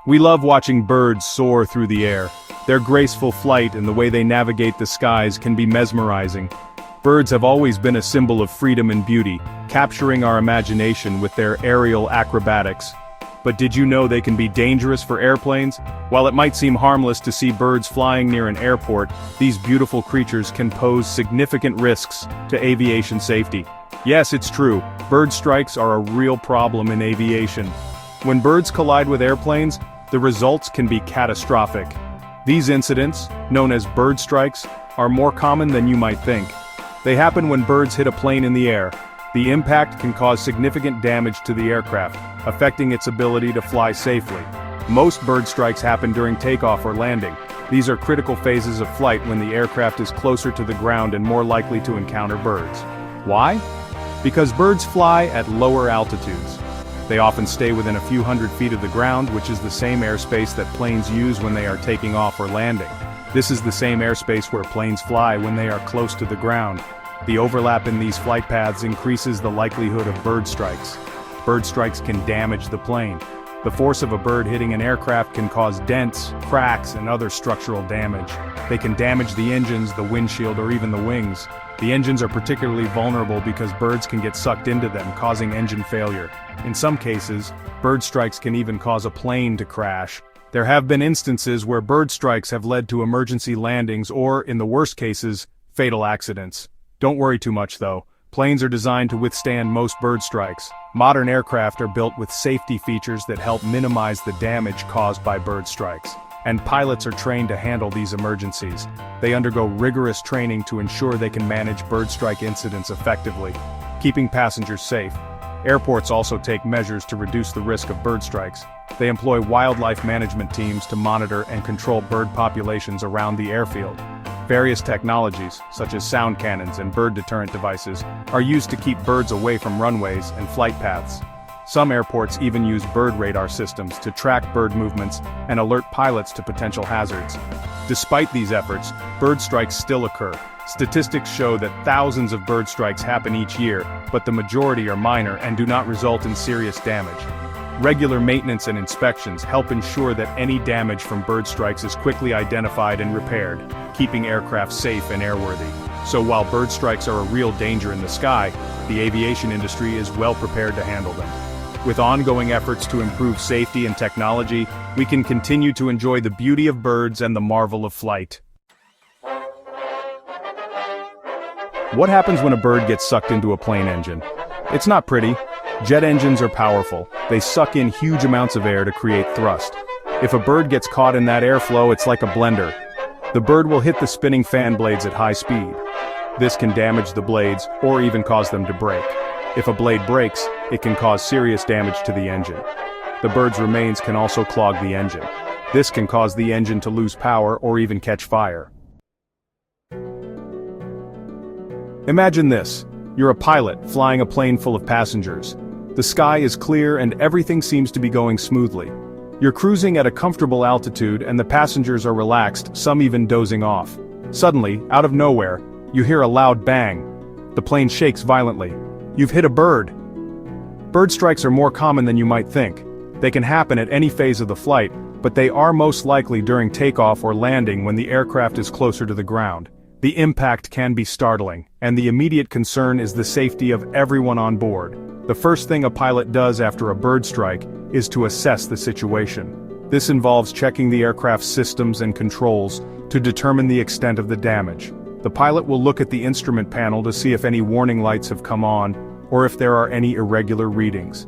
We love watching birds soar through the air. Their graceful flight and the way they navigate the skies can be mesmerizing. Birds have always been a symbol of freedom and beauty, capturing our imagination with their aerial acrobatics. But did you know they can be dangerous for airplanes? While it might seem harmless to see birds flying near an airport, these beautiful creatures can pose significant risks to aviation safety. Yes, it's true, bird strikes are a real problem in aviation. When birds collide with airplanes, the results can be catastrophic. These incidents, known as bird strikes, are more common than you might think. They happen when birds hit a plane in the air. The impact can cause significant damage to the aircraft, affecting its ability to fly safely. Most bird strikes happen during takeoff or landing. These are critical phases of flight when the aircraft is closer to the ground and more likely to encounter birds. Why? Because birds fly at lower altitudes. They often stay within a few hundred feet of the ground, which is the same airspace that planes use when they are taking off or landing. This is the same airspace where planes fly when they are close to the ground. The overlap in these flight paths increases the likelihood of bird strikes. Bird strikes can damage the plane. The force of a bird hitting an aircraft can cause dents, cracks, and other structural damage. They can damage the engines, the windshield, or even the wings. The engines are particularly vulnerable because birds can get sucked into them, causing engine failure. In some cases, bird strikes can even cause a plane to crash. There have been instances where bird strikes have led to emergency landings or, in the worst cases, fatal accidents. Don't worry too much though. Planes are designed to withstand most bird strikes. Modern aircraft are built with safety features that help minimize the damage caused by bird strikes. And pilots are trained to handle these emergencies. They undergo rigorous training to ensure they can manage bird strike incidents effectively, keeping passengers safe. Airports also take measures to reduce the risk of bird strikes. They employ wildlife management teams to monitor and control bird populations around the airfield. Various technologies, such as sound cannons and bird deterrent devices, are used to keep birds away from runways and flight paths. Some airports even use bird radar systems to track bird movements and alert pilots to potential hazards. Despite these efforts, bird strikes still occur. Statistics show that thousands of bird strikes happen each year, but the majority are minor and do not result in serious damage. Regular maintenance and inspections help ensure that any damage from bird strikes is quickly identified and repaired, keeping aircraft safe and airworthy. So while bird strikes are a real danger in the sky, the aviation industry is well prepared to handle them. With ongoing efforts to improve safety and technology, we can continue to enjoy the beauty of birds and the marvel of flight. What happens when a bird gets sucked into a plane engine? It's not pretty. Jet engines are powerful. They suck in huge amounts of air to create thrust. If a bird gets caught in that airflow, it's like a blender. The bird will hit the spinning fan blades at high speed. This can damage the blades or even cause them to break. If a blade breaks, it can cause serious damage to the engine. The bird's remains can also clog the engine. This can cause the engine to lose power or even catch fire. Imagine this. You're a pilot flying a plane full of passengers. The sky is clear and everything seems to be going smoothly. You're cruising at a comfortable altitude and the passengers are relaxed, some even dozing off. Suddenly, out of nowhere, you hear a loud bang. The plane shakes violently. You've hit a bird. Bird strikes are more common than you might think. They can happen at any phase of the flight, but they are most likely during takeoff or landing when the aircraft is closer to the ground. The impact can be startling, and the immediate concern is the safety of everyone on board. The first thing a pilot does after a bird strike is to assess the situation. This involves checking the aircraft's systems and controls to determine the extent of the damage. The pilot will look at the instrument panel to see if any warning lights have come on, or if there are any irregular readings.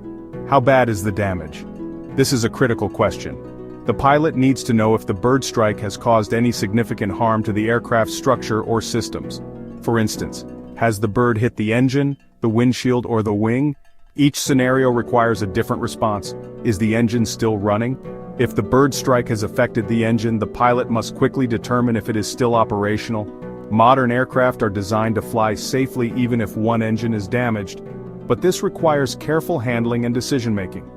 How bad is the damage? This is a critical question. The pilot needs to know if the bird strike has caused any significant harm to the aircraft's structure or systems. For instance, has the bird hit the engine, the windshield, or the wing? Each scenario requires a different response. Is the engine still running? If the bird strike has affected the engine, the pilot must quickly determine if it is still operational. Modern aircraft are designed to fly safely even if one engine is damaged, but this requires careful handling and decision-making.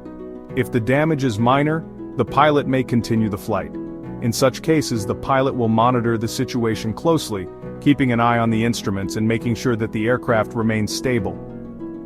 If the damage is minor, the pilot may continue the flight. In such cases, the pilot will monitor the situation closely, keeping an eye on the instruments and making sure that the aircraft remains stable.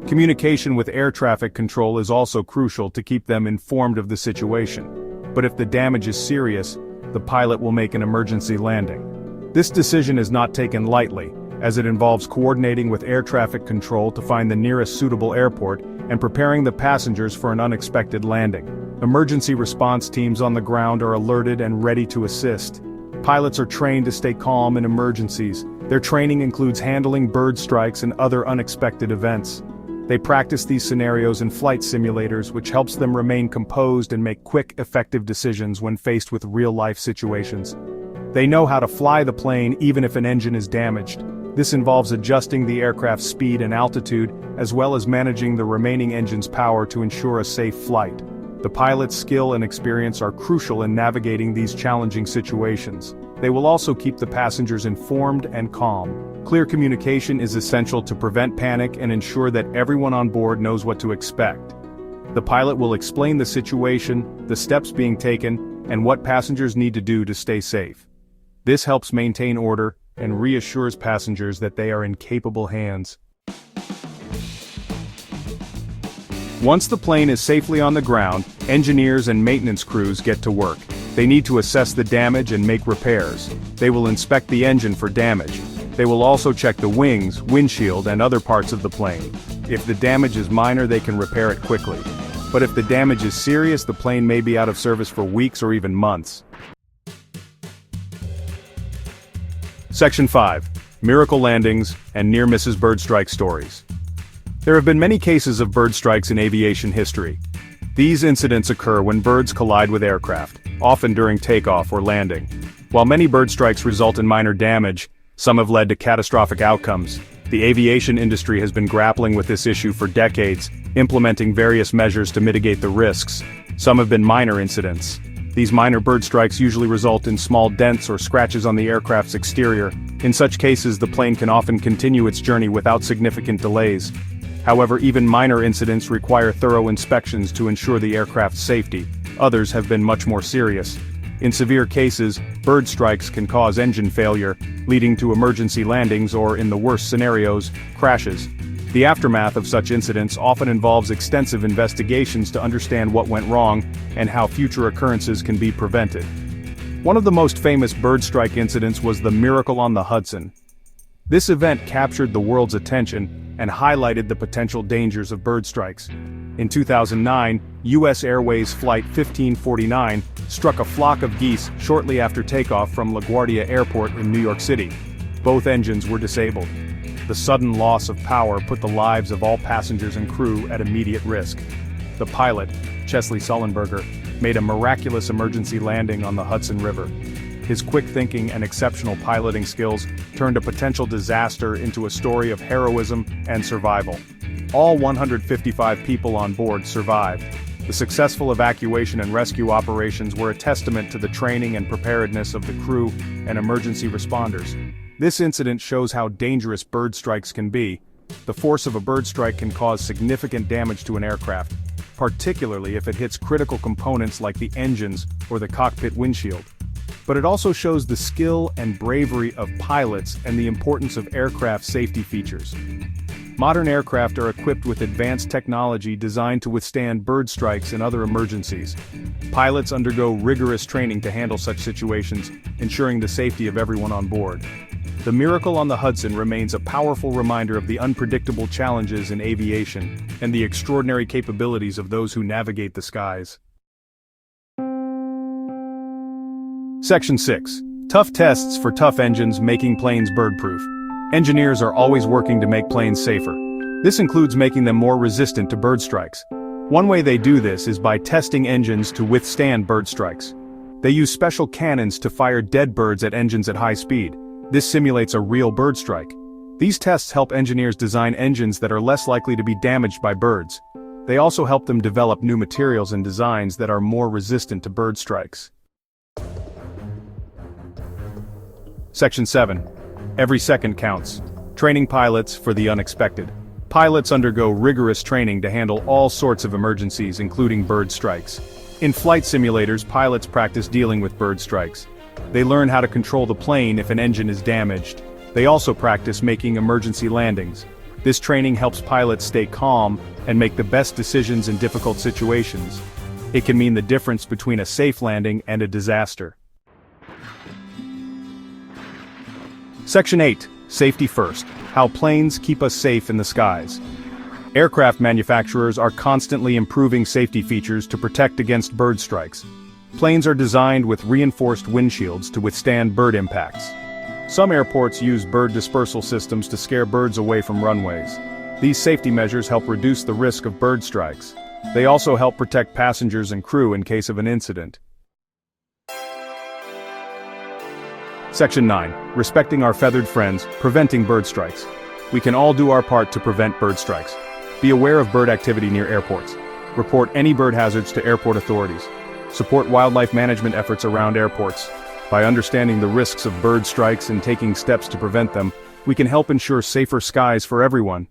Communication with air traffic control is also crucial to keep them informed of the situation. but if the damage is serious, the pilot will make an emergency landing. This decision is not taken lightly, as it involves coordinating with air traffic control to find the nearest suitable airport and preparing the passengers for an unexpected landing. Emergency response teams on the ground are alerted and ready to assist. Pilots are trained to stay calm in emergencies. Their training includes handling bird strikes and other unexpected events. They practice these scenarios in flight simulators, which helps them remain composed and make quick, effective decisions when faced with real-life situations. They know how to fly the plane even if an engine is damaged. This involves adjusting the aircraft's speed and altitude, as well as managing the remaining engine's power to ensure a safe flight. The pilot's skill and experience are crucial in navigating these challenging situations. They will also keep the passengers informed and calm. Clear communication is essential to prevent panic and ensure that everyone on board knows what to expect. The pilot will explain the situation, the steps being taken, and what passengers need to do to stay safe. This helps maintain order and reassures passengers that they are in capable hands. Once the plane is safely on the ground, engineers and maintenance crews get to work. They need to assess the damage and make repairs. They will inspect the engine for damage. They will also check the wings, windshield, and other parts of the plane. If the damage is minor, they can repair it quickly. But if the damage is serious, the plane may be out of service for weeks or even months. Section 5. Miracle landings and near-misses bird strike stories. There have been many cases of bird strikes in aviation history. These incidents occur when birds collide with aircraft, often during takeoff or landing. While many bird strikes result in minor damage, some have led to catastrophic outcomes. The aviation industry has been grappling with this issue for decades, implementing various measures to mitigate the risks. Some have been minor incidents. These minor bird strikes usually result in small dents or scratches on the aircraft's exterior. In such cases, the plane can often continue its journey without significant delays. However, even minor incidents require thorough inspections to ensure the aircraft's safety. Others have been much more serious. In severe cases, bird strikes can cause engine failure, leading to emergency landings or, in the worst scenarios, crashes. The aftermath of such incidents often involves extensive investigations to understand what went wrong and how future occurrences can be prevented. One of the most famous bird strike incidents was the Miracle on the Hudson. This event captured the world's attention and highlighted the potential dangers of bird strikes. In 2009, U.S. Airways Flight 1549 struck a flock of geese shortly after takeoff from LaGuardia Airport in New York City. Both engines were disabled. The sudden loss of power put the lives of all passengers and crew at immediate risk. The pilot, Chesley Sullenberger, made a miraculous emergency landing on the Hudson River. His quick thinking and exceptional piloting skills turned a potential disaster into a story of heroism and survival. All 155 people on board survived. The successful evacuation and rescue operations were a testament to the training and preparedness of the crew and emergency responders. This incident shows how dangerous bird strikes can be. The force of a bird strike can cause significant damage to an aircraft, particularly if it hits critical components like the engines or the cockpit windshield. But it also shows the skill and bravery of pilots and the importance of aircraft safety features. Modern aircraft are equipped with advanced technology designed to withstand bird strikes and other emergencies. Pilots undergo rigorous training to handle such situations, ensuring the safety of everyone on board. The Miracle on the Hudson remains a powerful reminder of the unpredictable challenges in aviation and the extraordinary capabilities of those who navigate the skies. Section 6. Tough tests for tough engines making planes bird-proof. Engineers are always working to make planes safer. This includes making them more resistant to bird strikes. One way they do this is by testing engines to withstand bird strikes. They use special cannons to fire dead birds at engines at high speed. This simulates a real bird strike. These tests help engineers design engines that are less likely to be damaged by birds. They also help them develop new materials and designs that are more resistant to bird strikes. Section 7. Every second counts. Training pilots for the unexpected. Pilots undergo rigorous training to handle all sorts of emergencies, including bird strikes. In flight simulators, pilots practice dealing with bird strikes. They learn how to control the plane if an engine is damaged. They also practice making emergency landings. This training helps pilots stay calm and make the best decisions in difficult situations. It can mean the difference between a safe landing and a disaster. Section 8. Safety First. How planes keep us safe in the skies. Aircraft manufacturers are constantly improving safety features to protect against bird strikes. Planes are designed with reinforced windshields to withstand bird impacts. Some airports use bird dispersal systems to scare birds away from runways. These safety measures help reduce the risk of bird strikes. They also help protect passengers and crew in case of an incident. Section 9. Respecting our feathered friends, preventing bird strikes. We can all do our part to prevent bird strikes. Be aware of bird activity near airports. Report any bird hazards to airport authorities. Support wildlife management efforts around airports. By understanding the risks of bird strikes and taking steps to prevent them, we can help ensure safer skies for everyone.